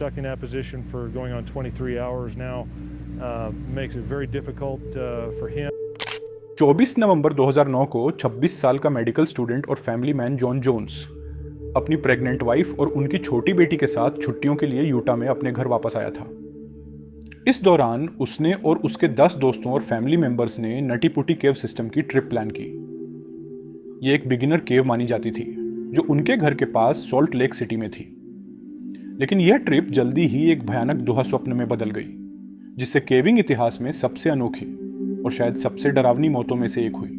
Stuck in that position for going on 23 hours now makes it very difficult for him. 24 नवंबर 2009 को 26 साल का medical student और family man Jon Jones अपनी pregnant wife और उनकी छोटी बेटी के साथ छुट्टियों के लिए यूटा में अपने घर वापस आया था। इस दौरान उसने और उसके 10 दोस्तों और फैमिली मेंबर्स ने नटी पुटी केव सिस्टम की ट्रिप प्लान की। ये एक बिगिनर केव मानी जाती थी जो उनके घर के पास सॉल्ट लेक सिटी में थी। लेकिन यह ट्रिप जल्दी ही एक भयानक दुहा-स्वप्न में बदल गई, जिससे केविंग इतिहास में सबसे अनोखी और शायद सबसे डरावनी मौतों में से एक हुई,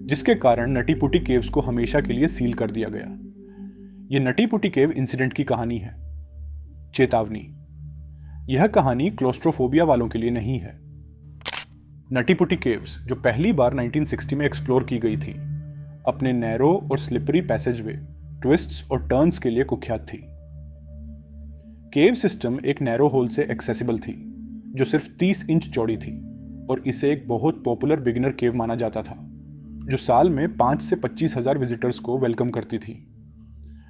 जिसके कारण नटी पुटी केव्स को हमेशा के लिए सील कर दिया गया। यह नटी पुटी केव इंसिडेंट की कहानी है। चेतावनी, यह कहानी क्लोस्ट्रोफोबिया वालों के लिए नहीं है। नटी पुटी केव्स, जो पहली बार 1960 में एक्सप्लोर की गई थी, अपने नैरो और स्लिपरी पैसेजवे, ट्विस्ट्स और टर्न्स के लिए कुख्यात थी। केव सिस्टम एक नैरो होल से एक्सेसिबल थी, जो सिर्फ 30 इंच चौड़ी थी, और इसे एक बहुत पॉपुलर बिगिनर केव माना जाता था, जो साल में 5 से 25 हज़ार विजिटर्स को वेलकम करती थी।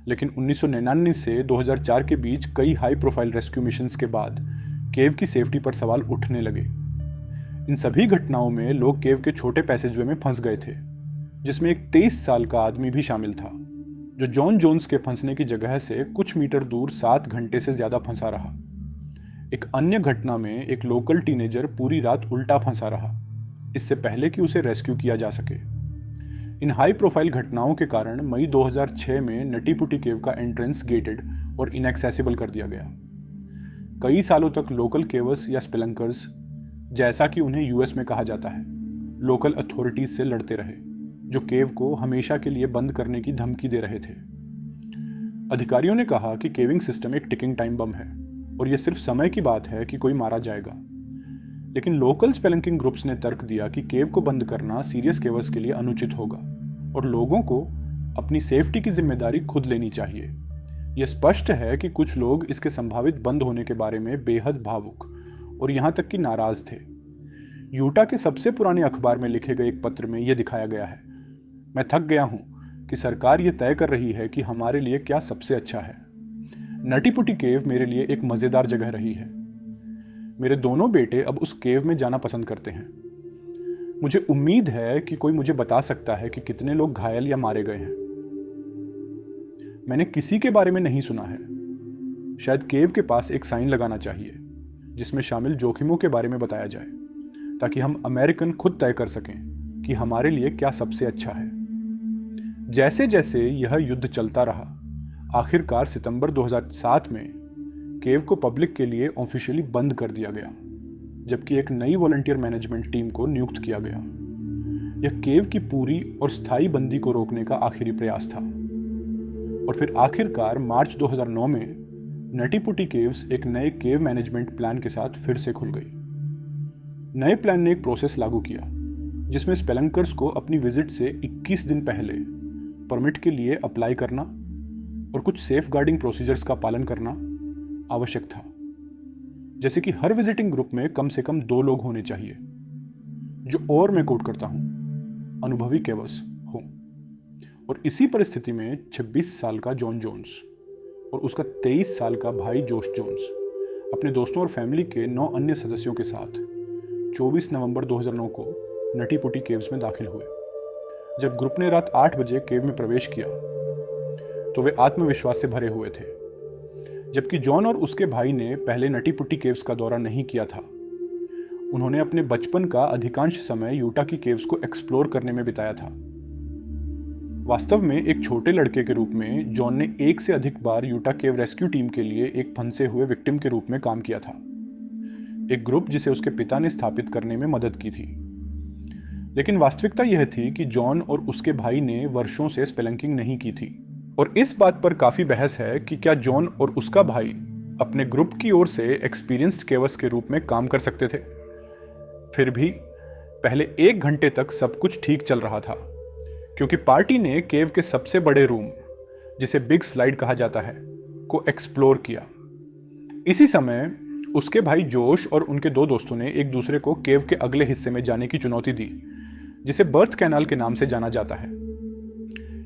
लेकिन 1999 से 2004 के बीच कई हाई प्रोफाइल रेस्क्यू मिशंस के बाद केव की सेफ्टी पर सवाल उठने लगे। इन सभी घटनाओं में लोग केव के छोटे पैसेजवे में फंस गए थे, जिसमें एक 23 साल का आदमी भी शामिल था, जो जॉन जोन्स के फंसने की जगह से कुछ मीटर दूर 7 घंटे से ज्यादा फंसा रहा। एक अन्य घटना में एक लोकल टीनेजर पूरी रात उल्टा फंसा रहा, इससे पहले कि उसे रेस्क्यू किया जा सके। इन हाई प्रोफाइल घटनाओं के कारण मई 2006 में नटी पुटी केव का एंट्रेंस गेटेड और इनएक्सेसिबल कर दिया गया। कई सालों तक लोकल केवर्स या स्पेलंकर्स, जैसा कि उन्हें यूएस में कहा जाता है, लोकल अथॉरिटीज से लड़ते रहे, जो केव को हमेशा के लिए बंद करने की धमकी दे रहे थे। अधिकारियों ने कहा कि केविंग सिस्टम एक टिकिंग टाइम बम है और यह सिर्फ समय की बात है कि कोई मारा जाएगा। लेकिन लोकल स्पेलंकिंग ग्रुप्स ने तर्क दिया कि केव को बंद करना सीरियस केवर्स के लिए अनुचित होगा और लोगों को अपनी सेफ्टी की जिम्मेदारी खुद लेनी चाहिए। यह स्पष्ट है कि कुछ लोग इसके संभावित बंद होने के बारे में बेहद भावुक और यहां तक कि नाराज थे। यूटा के सबसे पुराने अखबार में लिखे गए एक पत्र में यह दिखाया गया है, मैं थक गया हूं कि सरकार यह तय कर रही है कि हमारे लिए क्या सबसे अच्छा है। नटी पुटी केव मेरे लिए एक मजेदार जगह रही है। मेरे दोनों बेटे अब उस केव में जाना पसंद करते हैं। मुझे उम्मीद है कि कोई मुझे बता सकता है कि कितने लोग घायल या मारे गए हैं। मैंने किसी के बारे में नहीं सुना है। शायद केव के पास एक साइन लगाना चाहिए जिसमें शामिल जोखिमों के बारे में बताया जाए, ताकि हम अमेरिकन खुद तय कर सकें कि हमारे लिए क्या सबसे अच्छा है। जैसे जैसे यह युद्ध चलता रहा, आखिरकार सितंबर 2007 में केव को पब्लिक के लिए ऑफिशियली बंद कर दिया गया, जबकि एक नई वॉलंटियर मैनेजमेंट टीम को नियुक्त किया गया। यह केव की पूरी और स्थायी बंदी को रोकने का आखिरी प्रयास था। और फिर आखिरकार मार्च 2009 में नटी पुटी केव्स एक नए केव मैनेजमेंट प्लान के साथ फिर से खुल गई। नए प्लान ने एक प्रोसेस लागू किया जिसमें स्पेलंकर्स को अपनी विजिट से 21 दिन पहले परमिट के लिए अप्लाई करना और कुछ सेफ गार्डिंग प्रोसीजर्स का पालन करना आवश्यक था, जैसे कि हर विजिटिंग ग्रुप में कम से कम 2 लोग होने चाहिए जो, और मैं कोट करता हूं, अनुभवी केवर्स हों। और इसी परिस्थिति में 26 साल का जॉन जोन्स और उसका 23 साल का भाई जोश जोन्स अपने दोस्तों और फैमिली के 9 अन्य सदस्यों के साथ 24 नवंबर 2009 को नटी पुटी केव्स में दाखिल हुए। जब ग्रुप ने रात 8 बजे केव में प्रवेश किया तो वे आत्मविश्वास से भरे हुए थे, जबकि जॉन और उसके भाई ने पहले नटी पुटी केव्स का दौरा नहीं किया था। उन्होंने अपने बचपन का अधिकांश समय यूटा की केव्स को एक्सप्लोर करने में बिताया था। वास्तव में एक छोटे लड़के के रूप में जॉन ने 1 से अधिक बार यूटा केव रेस्क्यू टीम के लिए एक फंसे हुए विक्टिम के रूप में काम किया था, एक ग्रुप जिसे उसके पिता ने स्थापित करने में मदद की थी। लेकिन वास्तविकता यह थी कि जॉन और उसके भाई ने वर्षों से स्पेलंकिंग नहीं की थी, और इस बात पर काफी बहस है कि क्या जॉन और उसका भाई अपने ग्रुप की ओर से एक्सपीरियंस्ड केवर्स के रूप में काम कर सकते थे। फिर भी पहले 1 घंटे तक सब कुछ ठीक चल रहा था, क्योंकि पार्टी ने केव के सबसे बड़े रूम, जिसे बिग स्लाइड कहा जाता है, को एक्सप्लोर किया। इसी समय उसके भाई जोश और उनके 2 दोस्तों ने एक दूसरे को केव के अगले हिस्से में जाने की चुनौती दी, जिसे बर्थ कैनाल के नाम से जाना जाता है।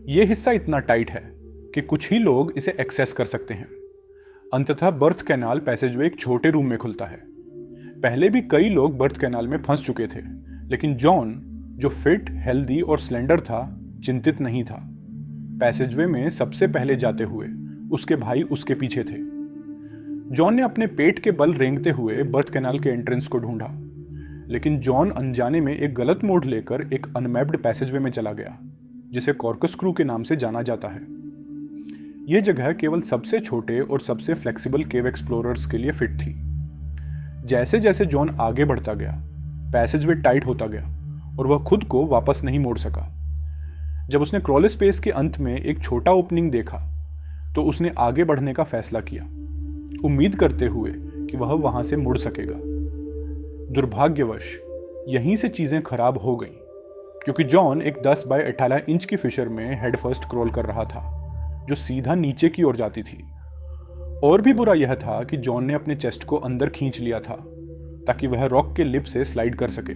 यह हिस्सा इतना टाइट है कि कुछ ही लोग इसे एक्सेस कर सकते हैं। अंततः बर्थ कैनाल पैसेजवे एक छोटे रूम में खुलता है। पहले भी कई लोग बर्थ कैनाल में फंस चुके थे, लेकिन जॉन, जो फिट, हेल्दी और स्लेंडर था, चिंतित नहीं था। पैसेजवे में सबसे पहले जाते हुए उसके भाई उसके पीछे थे। जॉन ने अपने पेट के बल रेंगते हुए बर्थ कैनाल के एंट्रेंस को ढूंढा, लेकिन जॉन अनजाने में एक गलत मोड़ लेकर एक अनमैप्ड पैसेजवे में चला गया, जिसे कॉर्कस्क्रू के नाम से जाना जाता है। यह जगह केवल सबसे छोटे और सबसे फ्लेक्सिबल केव एक्सप्लोरर्स के लिए फिट थी। जैसे जैसे जॉन आगे बढ़ता गया, पैसेजवे टाइट होता गया और वह खुद को वापस नहीं मोड़ सका। जब उसने क्रॉल स्पेस के अंत में एक छोटा ओपनिंग देखा, तो उसने आगे बढ़ने का फैसला किया, उम्मीद करते हुए कि वह वहां से मुड़ सकेगा। दुर्भाग्यवश यहीं से चीजें खराब हो गईं, क्योंकि जॉन एक 10 बाय 18 इंच की फिशर में हेड फर्स्ट क्रॉल कर रहा था, जो सीधा नीचे की ओर जाती थी। और भी बुरा यह था कि जॉन ने अपने चेस्ट को अंदर खींच लिया था, ताकि वह रॉक के लिप से स्लाइड कर सके,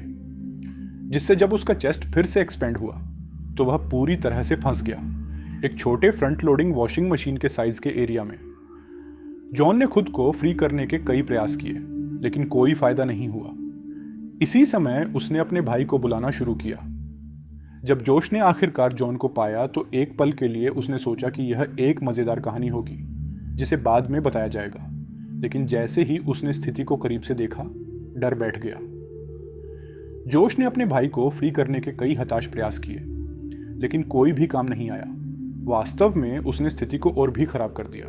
जिससे जब उसका चेस्ट फिर से एक्सपेंड हुआ तो वह पूरी तरह से फंस गया, एक छोटे फ्रंट लोडिंग वॉशिंग मशीन के साइज के एरिया में। जॉन ने खुद को फ्री करने के कई प्रयास किए, लेकिन कोई फायदा नहीं हुआ। इसी समय उसने अपने भाई को बुलाना शुरू किया। जब जोश ने आखिरकार जॉन को पाया, तो एक पल के लिए उसने सोचा कि यह एक मजेदार कहानी होगी जिसे बाद में बताया जाएगा, लेकिन जैसे ही उसने स्थिति को करीब से देखा, डर बैठ गया। जोश ने अपने भाई को फ्री करने के कई हताश प्रयास किए, लेकिन कोई भी काम नहीं आया। वास्तव में उसने स्थिति को और भी खराब कर दिया।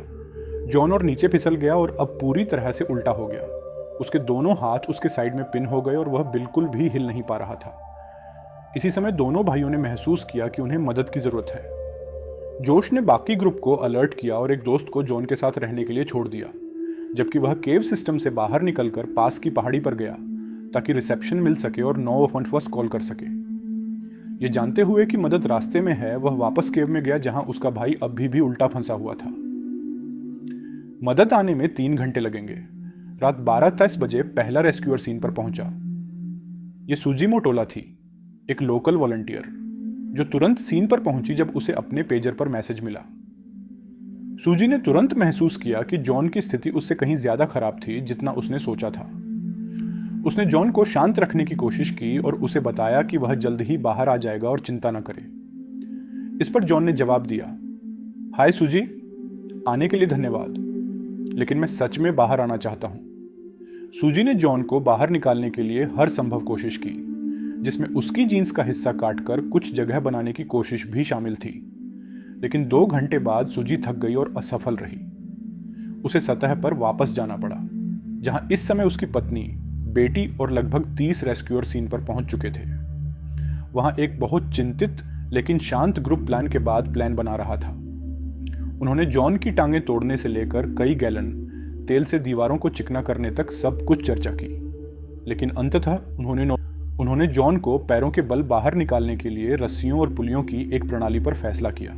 जॉन और नीचे फिसल गया और अब पूरी तरह से उल्टा हो गया। उसके दोनों हाथ उसके साइड में पिन हो गए और वह बिल्कुल भी हिल नहीं पा रहा था। इसी समय दोनों भाइयों ने महसूस किया कि उन्हें मदद की जरूरत है। जोश ने बाकी ग्रुप को अलर्ट किया और एक दोस्त को जॉन के साथ रहने के लिए छोड़ दिया, जबकि वह केव सिस्टम से बाहर निकलकर पास की पहाड़ी पर गया ताकि रिसेप्शन मिल सके और 911 कॉल कर सके। ये जानते हुए कि मदद रास्ते में है, वह वापस केव में गया जहां उसका भाई अभी भी उल्टा फंसा हुआ था। मदद आने में 3 घंटे लगेंगे। रात 12:30 बजे पहला रेस्क्यूअर सीन पर पहुंचा। यह सुजीमो टोला थी, एक लोकल वॉलंटियर, जो तुरंत सीन पर पहुंची जब उसे अपने पेजर पर मैसेज मिला। सूजी ने तुरंत महसूस किया कि जॉन की स्थिति उससे कहीं ज्यादा खराब थी जितना उसने सोचा था। उसने जॉन को शांत रखने की कोशिश की और उसे बताया कि वह जल्द ही बाहर आ जाएगा और चिंता न करे। इस पर जॉन ने जवाब दिया, हाय सूजी, आने के लिए धन्यवाद, लेकिन मैं सच में बाहर आना चाहता हूं। सूजी ने जॉन को बाहर निकालने के लिए हर संभव कोशिश की, जिसमें उसकी जीन्स का हिस्सा काटकर कुछ जगह बनाने की कोशिश भी शामिल थी। लेकिन 2 घंटे बाद सूजी थक गई और असफल रही। उसे सतह पर वापस जाना पड़ा, जहां इस समय उसकी पत्नी, बेटी और लगभग 30 रेस्क्यूअर सीन पर पहुंच चुके थे। वहां एक बहुत चिंतित लेकिन शांत ग्रुप प्लान के बाद प्लान बना रहा था। उन्होंने जॉन की टांगें तोड़ने से लेकर कई गैलन तेल से दीवारों को चिकना करने तक सब कुछ चर्चा की, लेकिन अंततः उन्होंने जॉन को पैरों के बल बाहर निकालने के लिए रस्सियों और पुलियों की एक प्रणाली पर फैसला किया।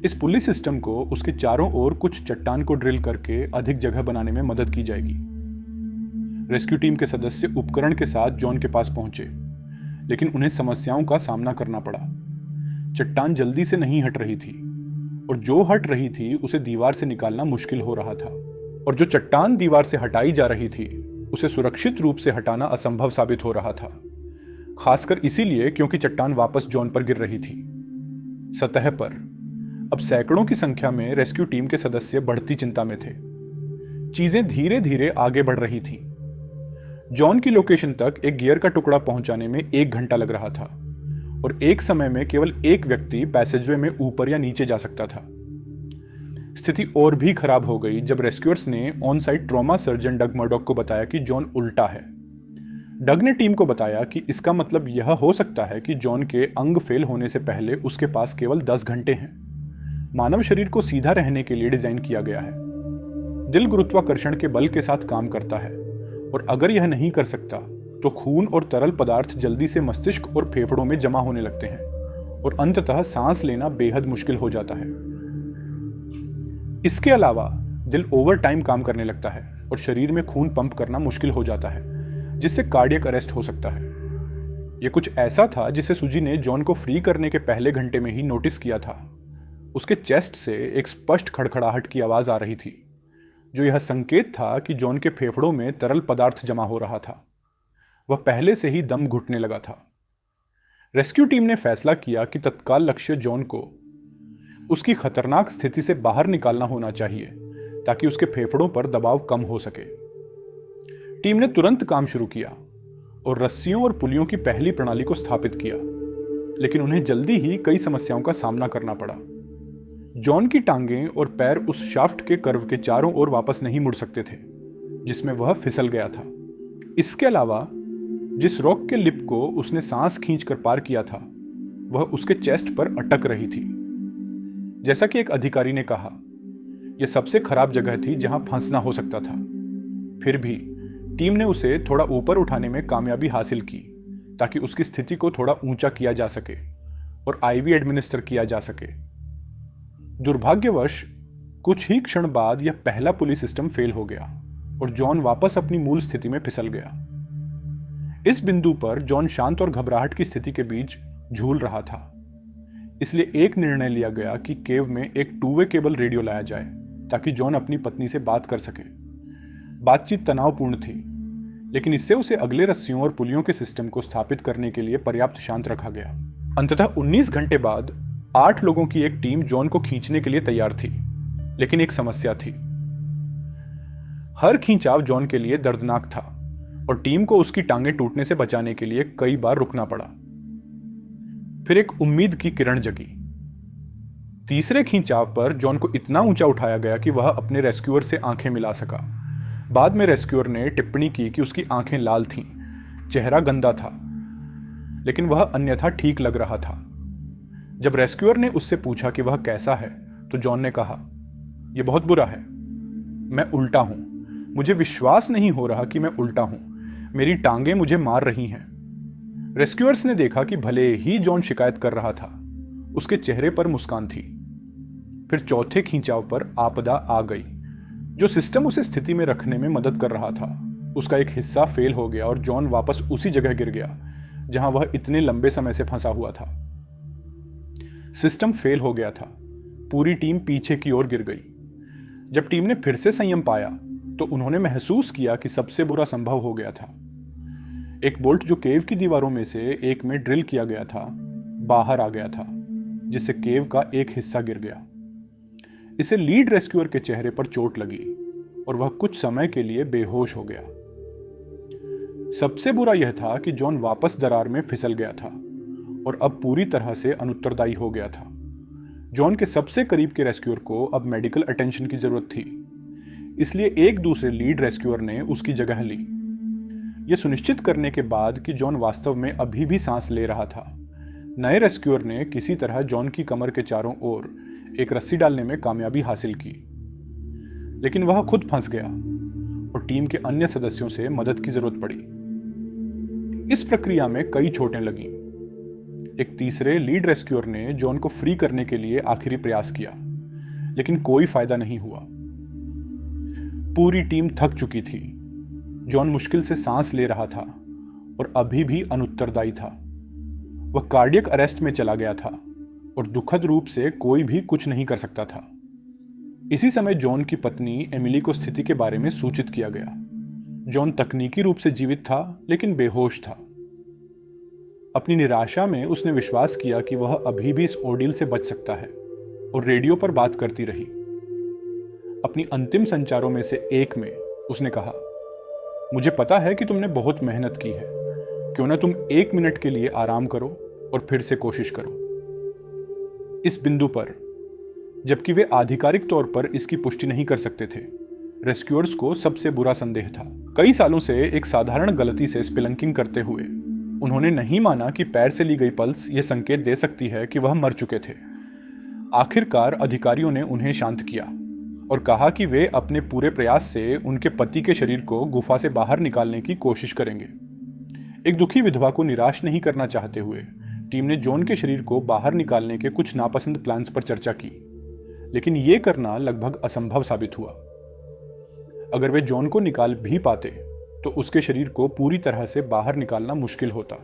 इस पुली सिस्टम को उसके चारों ओर कुछ चट्टान को ड्रिल करके अधिक जगह बनाने में मदद की जाएगी। रेस्क्यू टीम के सदस्य उपकरण के साथ जॉन के पास पहुंचे, लेकिन उन्हें समस्याओं का सामना करना पड़ा। चट्टान जल्दी से नहीं हट रही थी, और जो हट रही थी उसे दीवार से निकालना मुश्किल हो रहा था, और जो चट्टान दीवार से हटाई जा रही थी उसे सुरक्षित रूप से हटाना असंभव साबित हो रहा था, खासकर इसीलिए क्योंकि चट्टान वापस जॉन पर गिर रही थी। सतह पर अब सैकड़ों की संख्या में रेस्क्यू टीम के सदस्य बढ़ती चिंता में थे। चीजें धीरे धीरे आगे बढ़ रही थी। जॉन की लोकेशन तक एक गियर का टुकड़ा पहुंचाने में 1 घंटा लग रहा था, और एक समय में केवल एक व्यक्ति पैसेजवे में ऊपर या नीचे जा सकता था। स्थिति और भी खराब हो गई जब रेस्क्यूअर्स ने on site trauma surgeon Doug Murdoch को बताया कि जॉन उल्टा है। डग ने टीम को बताया कि इसका मतलब यह हो सकता है कि जॉन के अंग फेल होने से पहले उसके पास केवल 10 घंटे हैं। मानव शरीर को सीधा रहने के लिए डिजाइन किया गया है। दिल गुरुत्वाकर्षण के बल के साथ काम करता है, और अगर यह नहीं कर सकता तो खून और तरल पदार्थ जल्दी से मस्तिष्क और फेफड़ों में जमा होने लगते हैं, और अंततः सांस लेना बेहद मुश्किल हो जाता है। इसके अलावा दिल ओवर टाइम काम करने लगता है और शरीर में खून पंप करना मुश्किल हो जाता है, जिससे कार्डियक अरेस्ट हो सकता है। यह कुछ ऐसा था जिसे सूजी ने जॉन को फ्री करने के पहले घंटे में ही नोटिस किया था। उसके चेस्ट से एक स्पष्ट खड़खड़ाहट की आवाज आ रही थी, जो यह संकेत था कि जॉन के फेफड़ों में तरल पदार्थ जमा हो रहा था। वह पहले से ही दम घुटने लगा था। रेस्क्यू टीम ने फैसला किया कि तत्काल लक्ष्य जॉन को उसकी खतरनाक स्थिति से बाहर निकालना होना चाहिए ताकि उसके फेफड़ों पर दबाव कम हो सके। टीम ने तुरंत काम शुरू किया और रस्सियों और पुलियों की पहली प्रणाली को स्थापित किया, लेकिन उन्हें जल्दी ही कई समस्याओं का सामना करना पड़ा। जॉन की टांगें और पैर उस शाफ्ट के कर्व के चारों ओर वापस नहीं मुड़ सकते थे जिसमें वह फिसल गया था। इसके अलावा जिस रॉक के लिप को उसने सांस खींचकर पार किया था वह उसके चेस्ट पर अटक रही थी। जैसा कि एक अधिकारी ने कहा, यह सबसे खराब जगह थी जहां फंसना हो सकता था। फिर भी टीम ने उसे थोड़ा ऊपर उठाने में कामयाबी हासिल की ताकि उसकी स्थिति को थोड़ा ऊंचा किया जा सके और आईवी एडमिनिस्टर किया जा सके। दुर्भाग्यवश कुछ ही क्षण बाद यह पहला पुली सिस्टम फेल हो गया और जॉन वापस अपनी मूल स्थिति में फिसल गया। इस बिंदु पर जॉन शांत और घबराहट की स्थिति के बीच झूल रहा था। इसलिए एक निर्णय लिया गया कि केव में एक टू वे केबल रेडियो लाया जाए ताकि जॉन अपनी पत्नी से बात कर सके। बातचीत तनावपूर्ण थी, लेकिन इससे उसे अगले रस्सियों और पुलियों के सिस्टम को स्थापित करने के लिए पर्याप्त शांत रखा गया। अंततः 19 घंटे बाद 8 लोगों की एक टीम जॉन को खींचने के लिए तैयार थी, लेकिन एक समस्या थी। हर खींचाव जॉन के लिए दर्दनाक था और टीम को उसकी टांगें टूटने से बचाने के लिए कई बार रुकना पड़ा। फिर एक उम्मीद की किरण जगी। तीसरे खींचाव पर जॉन को इतना ऊंचा उठाया गया कि वह अपने रेस्क्यूअर से आंखें मिला सका। बाद में रेस्क्यूअर ने टिप्पणी की कि उसकी आंखें लाल थीं, चेहरा गंदा था, लेकिन वह अन्यथा ठीक लग रहा था। जब रेस्क्यूअर ने उससे पूछा कि वह कैसा है, तो जॉन ने कहा, यह बहुत बुरा है, मैं उल्टा हूं, मुझे विश्वास नहीं हो रहा कि मैं उल्टा हूं, मेरी टांगें मुझे मार रही हैं। रेस्क्यूअर्स ने देखा कि भले ही जॉन शिकायत कर रहा था, उसके चेहरे पर मुस्कान थी। फिर चौथे खींचाव पर आपदा आ गई। जो सिस्टम उसे स्थिति में रखने में मदद कर रहा था, उसका एक हिस्सा फेल हो गया और जॉन वापस उसी जगह गिर गया जहां वह इतने लंबे समय से फंसा हुआ था। सिस्टम फेल हो गया था, पूरी टीम पीछे की ओर गिर गई। जब टीम ने फिर से संयम पाया तो उन्होंने महसूस किया कि सबसे बुरा संभव हो गया था। एक बोल्ट जो केव की दीवारों में से एक में ड्रिल किया गया था, बाहर आ गया था, जिससे केव का एक हिस्सा गिर गया। इसे लीड रेस्क्यूअर के चेहरे पर चोट लगी और वह कुछ समय के लिए बेहोश हो गया। सबसे बुरा यह था कि जॉन वापस दरार में फिसल गया था और अब पूरी तरह से अनुत्तरदायी हो गया था। जॉन के सबसे करीब के रेस्क्यूअर को अब मेडिकल अटेंशन की जरूरत थी, इसलिए एक दूसरे लीड रेस्क्यूअर ने उसकी जगह ली। यह सुनिश्चित करने के बाद कि जॉन वास्तव में अभी भी सांस ले रहा था, नए रेस्क्यूअर ने किसी तरह जॉन की कमर के चारों ओर एक रस्सी डालने में कामयाबी हासिल की, लेकिन वह खुद फंस गया और टीम के अन्य सदस्यों से मदद की जरूरत पड़ी। इस प्रक्रिया में कई चोटें लगीं। एक तीसरे लीड रेस्क्यूअर ने जॉन को फ्री करने के लिए आखिरी प्रयास किया, लेकिन कोई फायदा नहीं हुआ। पूरी टीम थक चुकी थी। जॉन मुश्किल से सांस ले रहा था और अभी भी अनुत्तरदायी था। वह कार्डियक अरेस्ट में चला गया था और दुखद रूप से कोई भी कुछ नहीं कर सकता था। इसी समय जॉन की पत्नी एमिली को स्थिति के बारे में सूचित किया गया। जॉन तकनीकी रूप से जीवित था, लेकिन बेहोश था। अपनी निराशा में उसने विश्वास किया कि वह अभी भी इस ओर्डील से बच सकता है और रेडियो पर बात करती रही। अपनी अंतिम संचारों में से एक में उसने कहा, मुझे पता है कि तुमने बहुत मेहनत की है, क्यों ना तुम 1 मिनट के लिए आराम करो और फिर से कोशिश करो। इस बिंदु पर, जबकि वे आधिकारिक तौर पर इसकी पुष्टि नहीं कर सकते थे, रेस्क्यूअर्स को सबसे बुरा संदेह था। कई सालों से एक साधारण गलती से स्पेलंकिंग करते हुए उन्होंने नहीं माना कि पैर से ली गई पल्स यह संकेत दे सकती है कि वह मर चुके थे। आखिरकार अधिकारियों ने उन्हें शांत किया और कहा कि वे अपने पूरे प्रयास से उनके पति के शरीर को गुफा से बाहर निकालने की कोशिश करेंगे। एक दुखी विधवा को निराश नहीं करना चाहते हुए टीम ने जॉन के शरीर को बाहर निकालने के कुछ नापसंद प्लान्स पर चर्चा की, लेकिन यह करना लगभग असंभव साबित हुआ। अगर वे जॉन को निकाल भी पाते तो उसके शरीर को पूरी तरह से बाहर निकालना मुश्किल होता,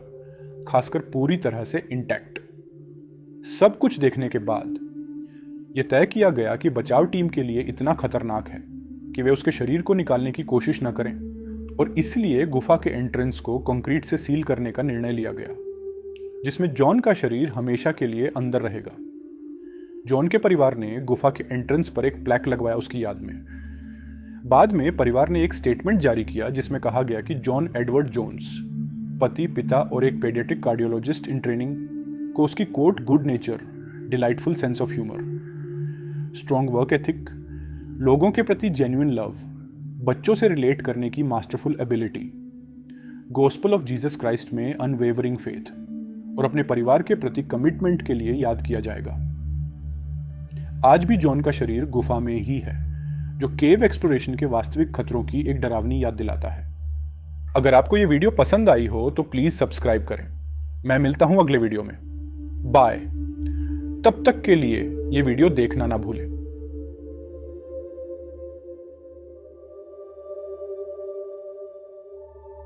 खासकर पूरी तरह से इंटैक्ट। सब कुछ देखने के बाद यह तय किया गया कि बचाव टीम के लिए इतना खतरनाक है कि वे उसके शरीर को निकालने की कोशिश न करें और इसलिए गुफा के एंट्रेंस को कंक्रीट से सील करने का निर्णय लिया गया, जिसमें जॉन का शरीर हमेशा के लिए अंदर रहेगा। जॉन के परिवार ने गुफा के एंट्रेंस पर एक प्लैक लगवाया उसकी याद में। बाद में परिवार ने एक स्टेटमेंट जारी किया जिसमें कहा गया कि जॉन एडवर्ड जोन्स, पति, पिता और एक पेडियाट्रिक कार्डियोलॉजिस्ट इन ट्रेनिंग, को उसकी quote good nature, delightful sense of humour, strong work ethic, लोगों के प्रति जेन्युइन लव, बच्चों से रिलेट करने की masterful ability, gospel of Jesus Christ में अनवेवरिंग फेथ और अपने परिवार के प्रति कमिटमेंट के लिए याद किया जाएगा। आज भी जॉन का शरीर गुफा में ही है, जो केव एक्सप्लोरेशन के वास्तविक खतरों की एक डरावनी याद दिलाता है। अगर आपको ये वीडियो पसंद आई हो तो प्लीज सब्सक्राइब करें। मैं मिलता हूं अगले वीडियो में। बाय। तब तक के लिए ये वीडियो देखना ना भूलें।